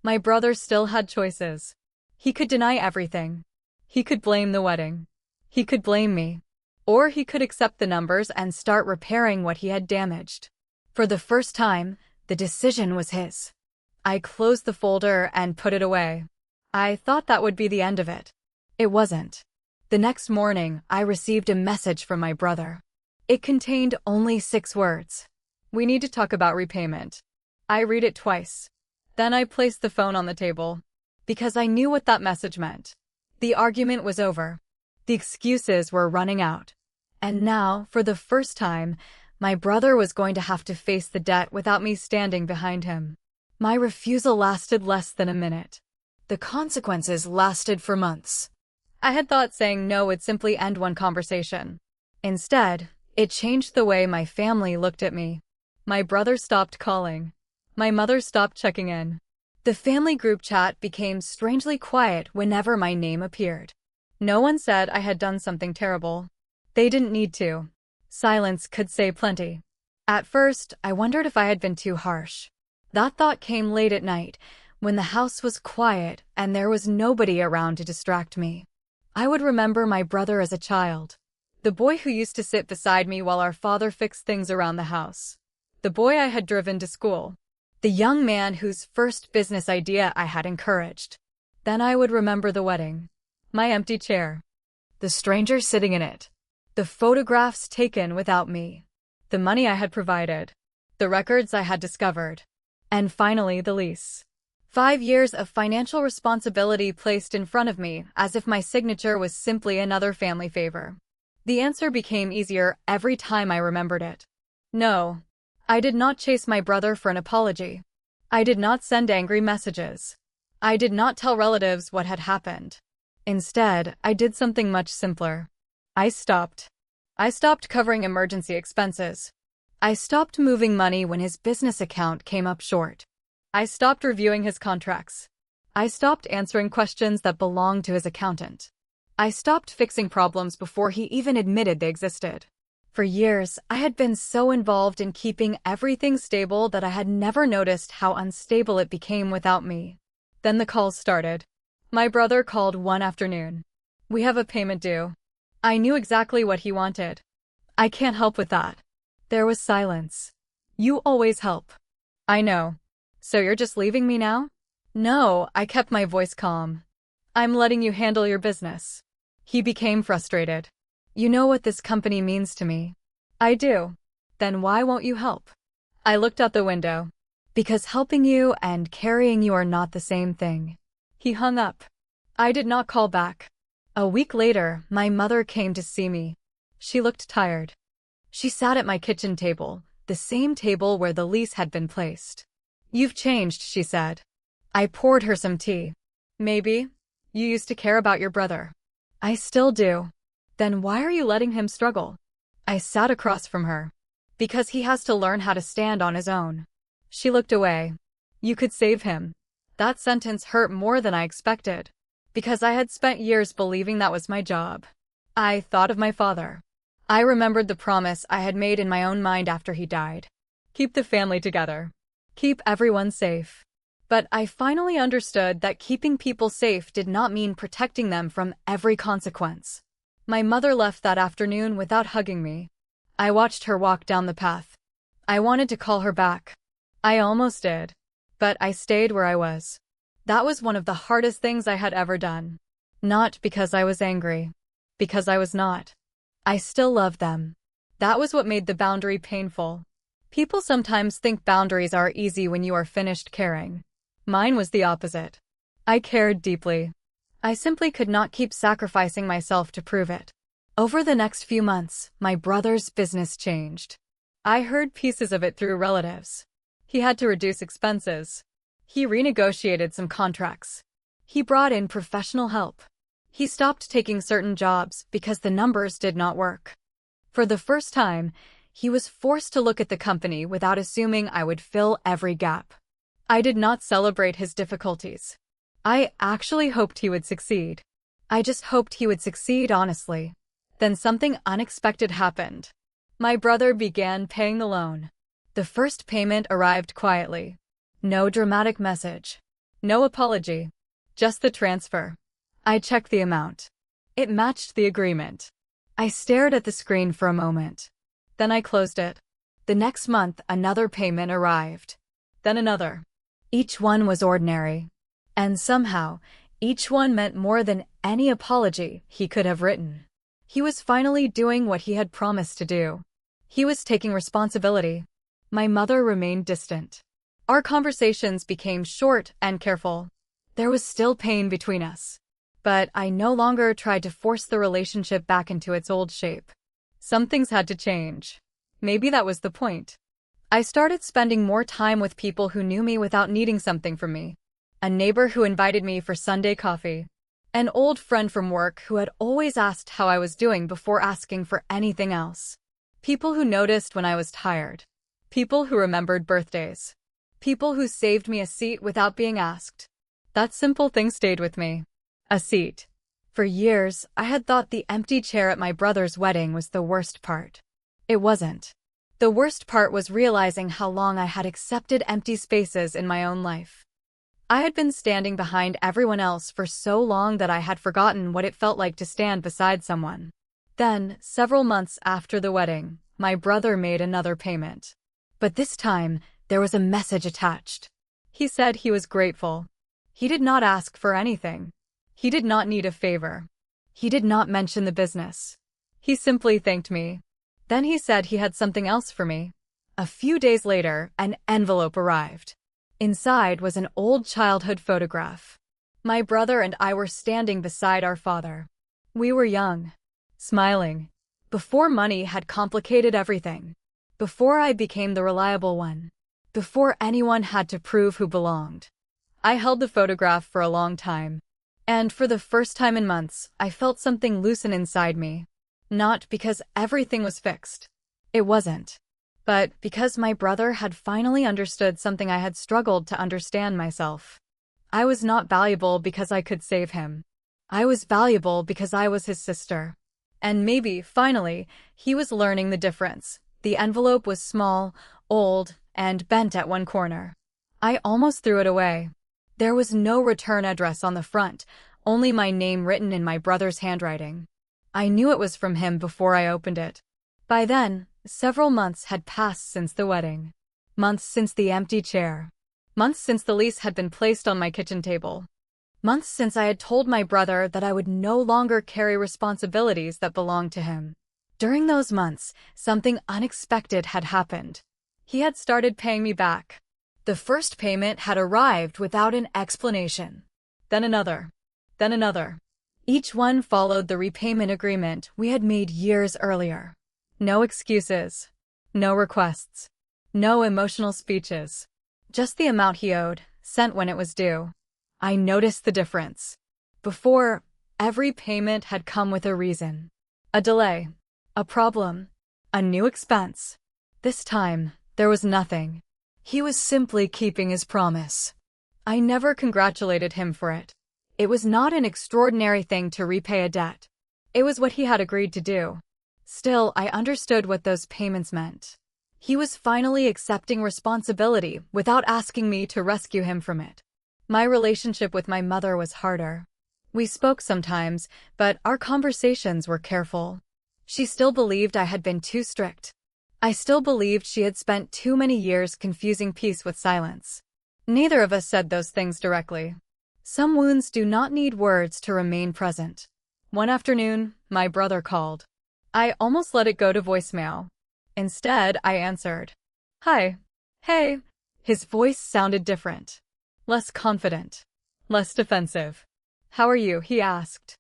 My brother still had choices. He could deny everything. He could blame the wedding. He could blame me. Or he could accept the numbers and start repairing what he had damaged. For the first time, the decision was his. I closed the folder and put it away. I thought that would be the end of it. It wasn't. The next morning, I received a message from my brother. It contained only 6 words. We need to talk about repayment. I read it twice. Then I placed the phone on the table. Because I knew what that message meant. The argument was over. The excuses were running out. And now, for the first time, my brother was going to have to face the debt without me standing behind him. My refusal lasted less than a minute. The consequences lasted for months. I had thought saying no would simply end one conversation. Instead, it changed the way my family looked at me. My brother stopped calling. My mother stopped checking in. The family group chat became strangely quiet whenever my name appeared. No one said I had done something terrible. They didn't need to. Silence could say plenty. At first, I wondered if I had been too harsh. That thought came late at night, when the house was quiet and there was nobody around to distract me. I would remember my brother as a child. The boy who used to sit beside me while our father fixed things around the house. The boy I had driven to school. The young man whose first business idea I had encouraged. Then I would remember the wedding. My empty chair. The stranger sitting in it. The photographs taken without me. The money I had provided. The records I had discovered. And finally, the lease. 5 years of financial responsibility placed in front of me as if my signature was simply another family favor. The answer became easier every time I remembered it. No. I did not chase my brother for an apology. I did not send angry messages. I did not tell relatives what had happened. Instead, I did something much simpler. I stopped. I stopped covering emergency expenses. I stopped moving money when his business account came up short. I stopped reviewing his contracts. I stopped answering questions that belonged to his accountant. I stopped fixing problems before he even admitted they existed. For years, I had been so involved in keeping everything stable that I had never noticed how unstable it became without me. Then the calls started. My brother called one afternoon. We have a payment due. I knew exactly what he wanted. I can't help with that. There was silence. You always help. I know. So you're just leaving me now? No, I kept my voice calm. I'm letting you handle your business. He became frustrated. You know what this company means to me. I do. Then why won't you help? I looked out the window. Because helping you and carrying you are not the same thing. He hung up. I did not call back. A week later, my mother came to see me. She looked tired. She sat at my kitchen table, the same table where the lease had been placed. You've changed, she said. I poured her some tea. Maybe. You used to care about your brother. I still do. Then why are you letting him struggle? I sat across from her. Because he has to learn how to stand on his own. She looked away. You could save him. That sentence hurt more than I expected. Because I had spent years believing that was my job. I thought of my father. I remembered the promise I had made in my own mind after he died. Keep the family together. Keep everyone safe. But I finally understood that keeping people safe did not mean protecting them from every consequence. My mother left that afternoon without hugging me. I watched her walk down the path. I wanted to call her back. I almost did. But I stayed where I was. That was one of the hardest things I had ever done. Not because I was angry. Because I was not. I still loved them. That was what made the boundary painful. People sometimes think boundaries are easy when you are finished caring. Mine was the opposite. I cared deeply. I simply could not keep sacrificing myself to prove it. Over the next few months, my brother's business changed. I heard pieces of it through relatives. He had to reduce expenses. He renegotiated some contracts. He brought in professional help. He stopped taking certain jobs because the numbers did not work. For the first time, he was forced to look at the company without assuming I would fill every gap. I did not celebrate his difficulties. I actually hoped he would succeed. I just hoped he would succeed honestly. Then something unexpected happened. My brother began paying the loan. The first payment arrived quietly. No dramatic message. No apology. Just the transfer. I checked the amount. It matched the agreement. I stared at the screen for a moment. Then I closed it. The next month, another payment arrived. Then another. Each one was ordinary. And somehow, each one meant more than any apology he could have written. He was finally doing what he had promised to do. He was taking responsibility. My mother remained distant. Our conversations became short and careful. There was still pain between us. But I no longer tried to force the relationship back into its old shape. Some things had to change. Maybe that was the point. I started spending more time with people who knew me without needing something from me. A neighbor who invited me for Sunday coffee. An old friend from work who had always asked how I was doing before asking for anything else. People who noticed when I was tired. People who remembered birthdays. People who saved me a seat without being asked. That simple thing stayed with me. A seat. For years, I had thought the empty chair at my brother's wedding was the worst part. It wasn't. The worst part was realizing how long I had accepted empty spaces in my own life. I had been standing behind everyone else for so long that I had forgotten what it felt like to stand beside someone. Then, several months after the wedding, my brother made another payment. But this time, there was a message attached. He said he was grateful. He did not ask for anything. He did not need a favor. He did not mention the business. He simply thanked me. Then he said he had something else for me. A few days later, an envelope arrived. Inside was an old childhood photograph. My brother and I were standing beside our father. We were young, smiling, before money had complicated everything, before I became the reliable one, before anyone had to prove who belonged. I held the photograph for a long time. And for the first time in months, I felt something loosen inside me. Not because everything was fixed. It wasn't. But because my brother had finally understood something I had struggled to understand myself. I was not valuable because I could save him. I was valuable because I was his sister. And maybe, finally, he was learning the difference. The envelope was small, old, and bent at one corner. I almost threw it away. There was no return address on the front, only my name written in my brother's handwriting. I knew it was from him before I opened it. By then, several months had passed since the wedding. Months since the empty chair. Months since the lease had been placed on my kitchen table. Months since I had told my brother that I would no longer carry responsibilities that belonged to him. During those months, something unexpected had happened. He had started paying me back. The first payment had arrived without an explanation. Then another. Then another. Each one followed the repayment agreement we had made years earlier. No excuses. No requests. No emotional speeches. Just the amount he owed, sent when it was due. I noticed the difference. Before, every payment had come with a reason. A delay. A problem. A new expense. This time, there was nothing. He was simply keeping his promise. I never congratulated him for it. It was not an extraordinary thing to repay a debt. It was what he had agreed to do. Still, I understood what those payments meant. He was finally accepting responsibility without asking me to rescue him from it. My relationship with my mother was harder. We spoke sometimes, but our conversations were careful. She still believed I had been too strict. I still believed she had spent too many years confusing peace with silence. Neither of us said those things directly. Some wounds do not need words to remain present. One afternoon, my brother called. I almost let it go to voicemail. Instead, I answered. Hi. Hey. His voice sounded different. Less confident. Less defensive. How are you? He asked.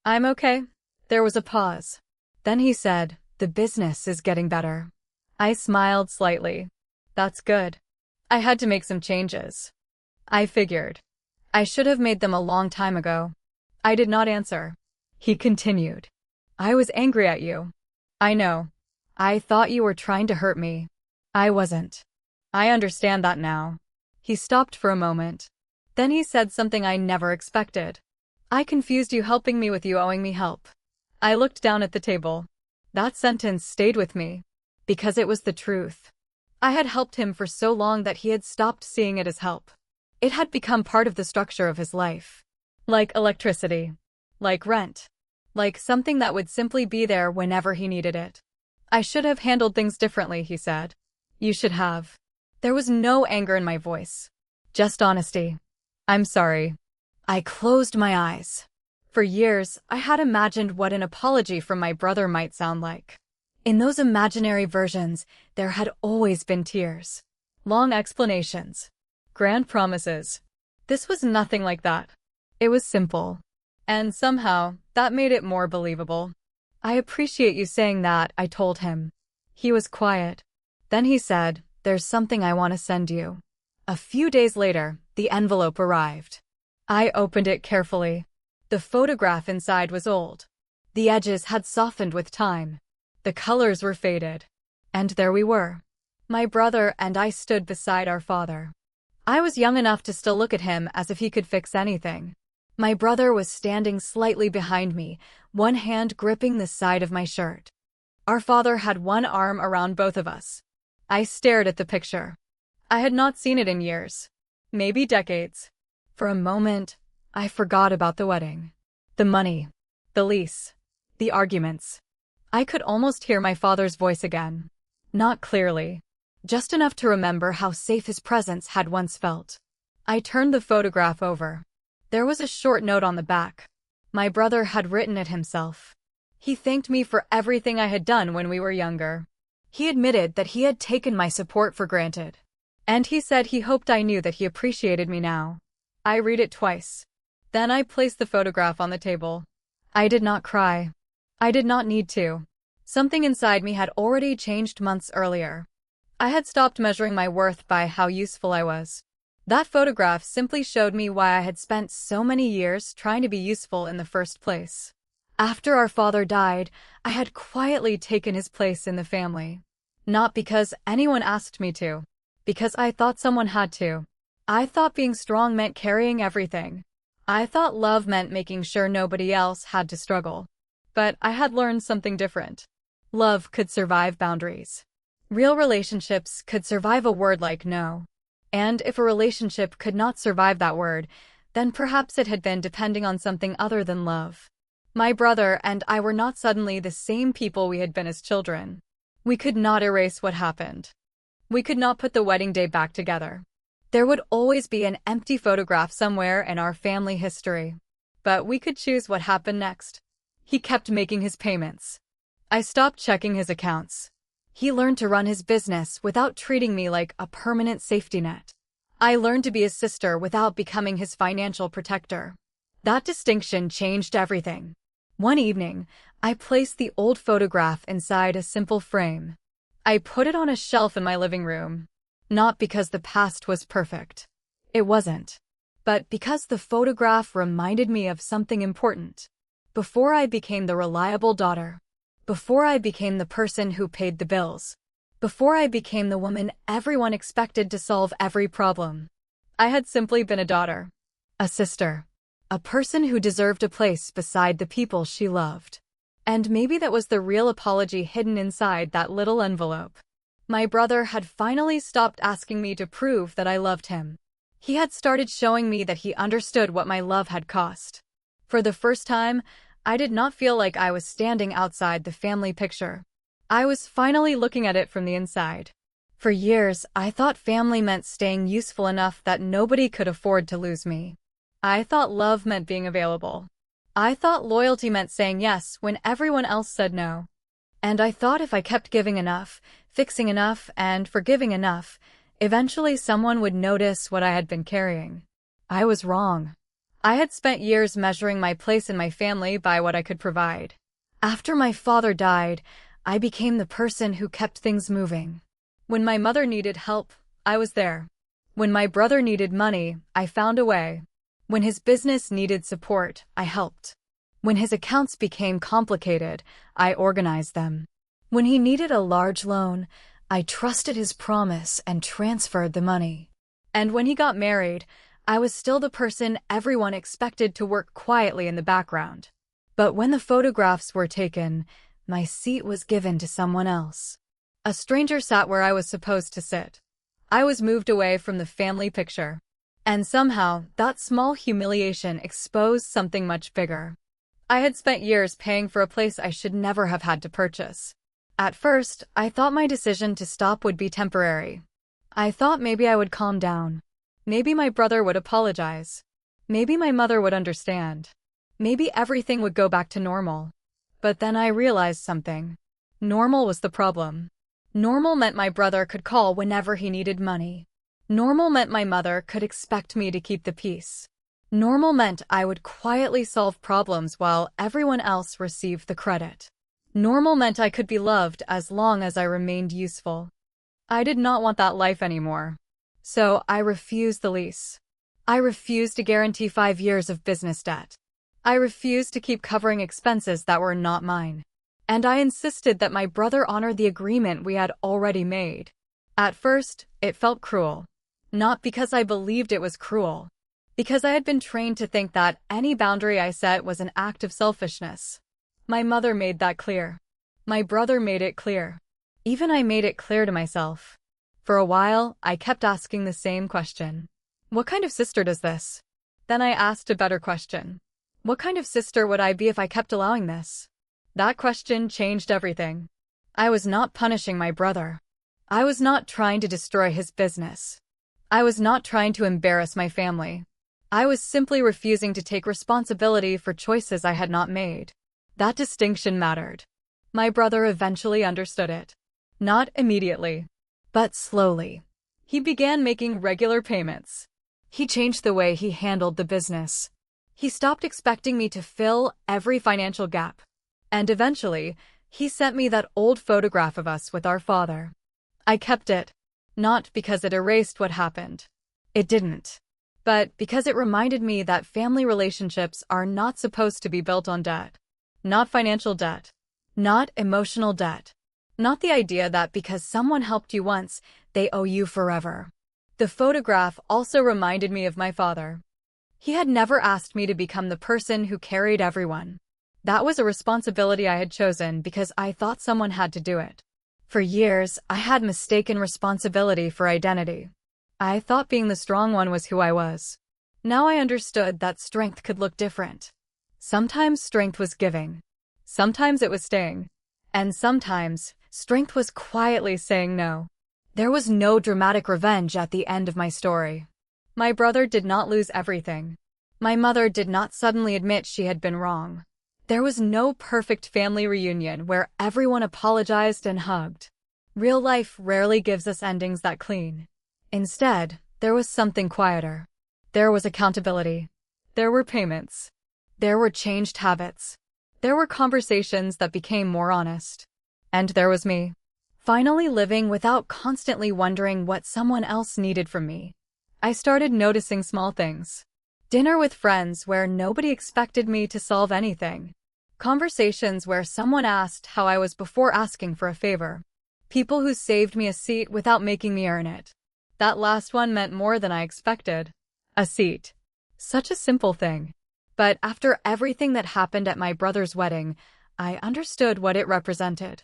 I'm okay. There was a pause. Then he said, the business is getting better. I smiled slightly. That's good. I had to make some changes. I figured. I should have made them a long time ago. I did not answer. He continued. I was angry at you. I know. I thought you were trying to hurt me. I wasn't. I understand that now. He stopped for a moment. Then he said something I never expected. I confused you helping me with you owing me help. I looked down at the table. That sentence stayed with me, because it was the truth. I had helped him for so long that he had stopped seeing it as help. It had become part of the structure of his life. Like electricity. Like rent. Like something that would simply be there whenever he needed it. I should have handled things differently, he said. You should have. There was no anger in my voice. Just honesty. I'm sorry. I closed my eyes. For years, I had imagined what an apology from my brother might sound like. In those imaginary versions, there had always been tears. Long explanations. Grand promises. This was nothing like that. It was simple. And somehow, that made it more believable. I appreciate you saying that, I told him. He was quiet. Then he said, there's something I want to send you. A few days later, the envelope arrived. I opened it carefully. The photograph inside was old. The edges had softened with time. The colors were faded. And there we were. My brother and I stood beside our father. I was young enough to still look at him as if he could fix anything. My brother was standing slightly behind me, one hand gripping the side of my shirt. Our father had one arm around both of us. I stared at the picture. I had not seen it in years. Maybe decades. For a moment, I forgot about the wedding. The money. The lease. The arguments. I could almost hear my father's voice again. Not clearly. Just enough to remember how safe his presence had once felt. I turned the photograph over. There was a short note on the back. My brother had written it himself. He thanked me for everything I had done when we were younger. He admitted that he had taken my support for granted. And he said he hoped I knew that he appreciated me now. I read it twice. Then I placed the photograph on the table. I did not cry. I did not need to. Something inside me had already changed months earlier. I had stopped measuring my worth by how useful I was. That photograph simply showed me why I had spent so many years trying to be useful in the first place. After our father died, I had quietly taken his place in the family. Not because anyone asked me to. Because I thought someone had to. I thought being strong meant carrying everything. I thought love meant making sure nobody else had to struggle. But I had learned something different. Love could survive boundaries. Real relationships could survive a word like no. And if a relationship could not survive that word, then perhaps it had been depending on something other than love. My brother and I were not suddenly the same people we had been as children. We could not erase what happened. We could not put the wedding day back together. There would always be an empty photograph somewhere in our family history. But we could choose what happened next. He kept making his payments. I stopped checking his accounts. He learned to run his business without treating me like a permanent safety net. I learned to be his sister without becoming his financial protector. That distinction changed everything. One evening, I placed the old photograph inside a simple frame. I put it on a shelf in my living room. Not because the past was perfect. It wasn't. But because the photograph reminded me of something important. Before I became the reliable daughter. Before I became the person who paid the bills. Before I became the woman everyone expected to solve every problem. I had simply been a daughter. A sister. A person who deserved a place beside the people she loved. And maybe that was the real apology hidden inside that little envelope. My brother had finally stopped asking me to prove that I loved him. He had started showing me that he understood what my love had cost. For the first time, I did not feel like I was standing outside the family picture. I was finally looking at it from the inside. For years, I thought family meant staying useful enough that nobody could afford to lose me. I thought love meant being available. I thought loyalty meant saying yes when everyone else said no. And I thought if I kept giving enough, fixing enough, and forgiving enough, eventually someone would notice what I had been carrying. I was wrong. I had spent years measuring my place in my family by what I could provide. After my father died, I became the person who kept things moving. When my mother needed help, I was there. When my brother needed money, I found a way. When his business needed support, I helped. When his accounts became complicated, I organized them. When he needed a large loan, I trusted his promise and transferred the money. And when he got married, I was still the person everyone expected to work quietly in the background. But when the photographs were taken, my seat was given to someone else. A stranger sat where I was supposed to sit. I was moved away from the family picture. And somehow, that small humiliation exposed something much bigger. I had spent years paying for a place I should never have had to purchase. At first, I thought my decision to stop would be temporary. I thought maybe I would calm down. Maybe my brother would apologize. Maybe my mother would understand. Maybe everything would go back to normal. But then I realized something. Normal was the problem. Normal meant my brother could call whenever he needed money. Normal meant my mother could expect me to keep the peace. Normal meant I would quietly solve problems while everyone else received the credit. Normal meant I could be loved as long as I remained useful. I did not want that life anymore. So I refused the lease. I refused to guarantee 5 years of business debt. I refused to keep covering expenses that were not mine. And I insisted that my brother honor the agreement we had already made. At first, it felt cruel. Not because I believed it was cruel. Because I had been trained to think that any boundary I set was an act of selfishness. My mother made that clear. My brother made it clear. Even I made it clear to myself. For a while, I kept asking the same question. What kind of sister does this? Then I asked a better question. What kind of sister would I be if I kept allowing this? That question changed everything. I was not punishing my brother. I was not trying to destroy his business. I was not trying to embarrass my family. I was simply refusing to take responsibility for choices I had not made. That distinction mattered. My brother eventually understood it. Not immediately, but slowly. He began making regular payments. He changed the way he handled the business. He stopped expecting me to fill every financial gap. And eventually, he sent me that old photograph of us with our father. I kept it. Not because it erased what happened. It didn't. But because it reminded me that family relationships are not supposed to be built on debt. Not financial debt. Not emotional debt. Not the idea that because someone helped you once, they owe you forever. The photograph also reminded me of my father. He had never asked me to become the person who carried everyone. That was a responsibility I had chosen because I thought someone had to do it. For years, I had mistaken responsibility for identity. I thought being the strong one was who I was. Now I understood that strength could look different. Sometimes strength was giving. Sometimes it was staying. And sometimes, strength was quietly saying no. There was no dramatic revenge at the end of my story. My brother did not lose everything. My mother did not suddenly admit she had been wrong. There was no perfect family reunion where everyone apologized and hugged. Real life rarely gives us endings that clean. Instead, there was something quieter. There was accountability. There were payments. There were changed habits. There were conversations that became more honest. And there was me, finally living without constantly wondering what someone else needed from me. I started noticing small things. Dinner with friends where nobody expected me to solve anything. Conversations where someone asked how I was before asking for a favor. People who saved me a seat without making me earn it. That last one meant more than I expected. A seat. Such a simple thing. But after everything that happened at my brother's wedding, I understood what it represented.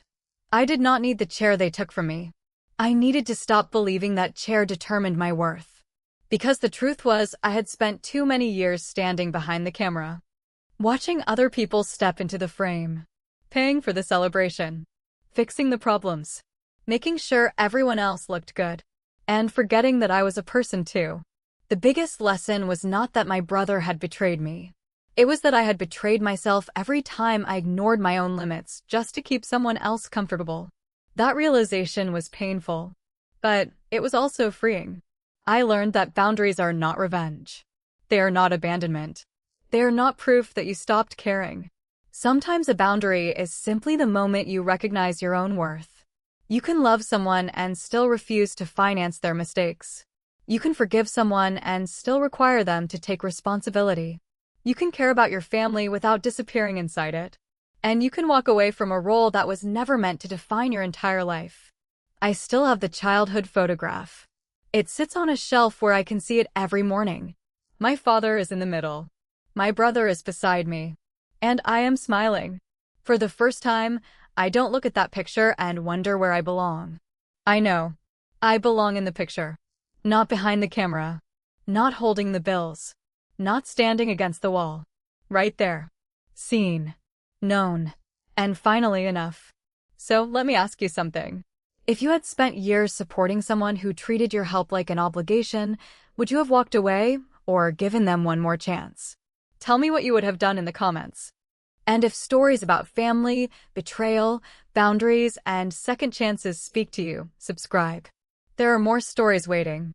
I did not need the chair they took from me. I needed to stop believing that chair determined my worth. Because the truth was, I had spent too many years standing behind the camera. Watching other people step into the frame. Paying for the celebration. Fixing the problems. Making sure everyone else looked good. And forgetting that I was a person too. The biggest lesson was not that my brother had betrayed me. It was that I had betrayed myself every time I ignored my own limits just to keep someone else comfortable. That realization was painful. But it was also freeing. I learned that boundaries are not revenge. They are not abandonment. They are not proof that you stopped caring. Sometimes a boundary is simply the moment you recognize your own worth. You can love someone and still refuse to finance their mistakes. You can forgive someone and still require them to take responsibility. You can care about your family without disappearing inside it. And you can walk away from a role that was never meant to define your entire life. I still have the childhood photograph. It sits on a shelf where I can see it every morning. My father is in the middle. My brother is beside me. And I am smiling. For the first time, I don't look at that picture and wonder where I belong. I know. I belong in the picture. Not behind the camera. Not holding the bills. Not standing against the wall. Right there. Seen. Known. And finally enough. So let me ask you something. If you had spent years supporting someone who treated your help like an obligation, would you have walked away or given them one more chance? Tell me what you would have done in the comments. And if stories about family, betrayal, boundaries, and second chances speak to you, subscribe. There are more stories waiting.